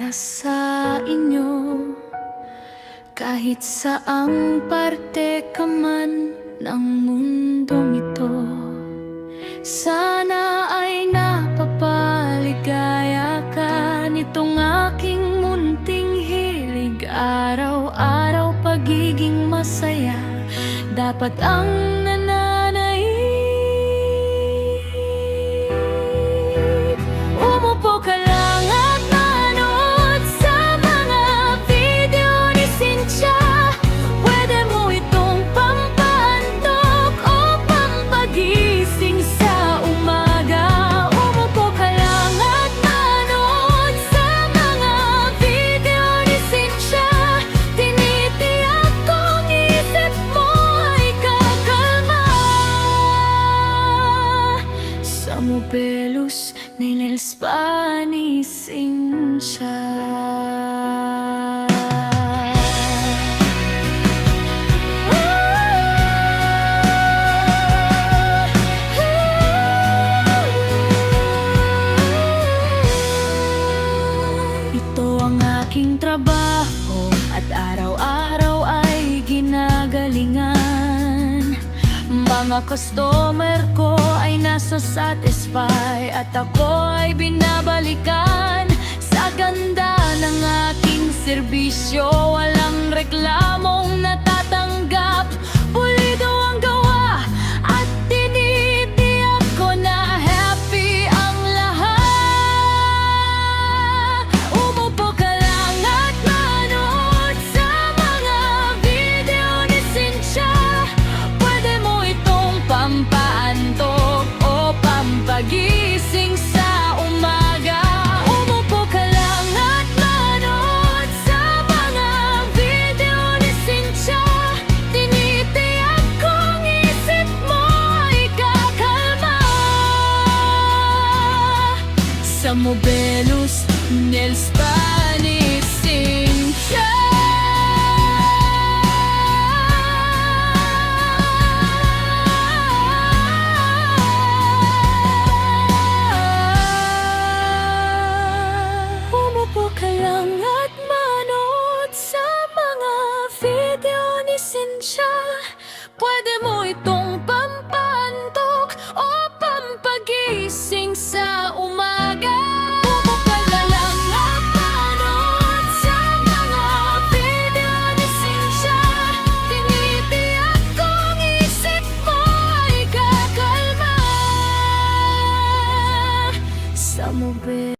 para sa inyo. Kahit saang parte ka man ng mundong ito, sana ay napapaligaya ka nitong aking munting hilig. Araw-araw pagiging masaya dapat ang nananaig. Umupo ka lang at manood sa mga video ni Cynthia. Pwede mo itong pampaantok o pampagising sa umaga. Umupo ka lang at manood sa mga video ni Cynthia. Tinitiyak kong isip mo ay kakalma. Sa Mobelos Nails Spa ni Cynthia. Ito ang aking trabaho at araw-araw ay ginagalingan. Mga customer ko ay nasa-satisfy at ako ay binabalikan. Sa ganda ng aking serbisyo, walang reklamong natatanggap. Pulido ang gawa at tinitiyak ko na happy ang lahat. Umupo ka lang at manood sa mga video ni Cynthia. Pwede mo itong pampaantok o pampagising sa umaga. Umupo ka lang at manood sa mga video ni Cynthia. Tinitiyak kong isip mo ay kakalma. Sa Mobelos Nails Spa ni Cynthia.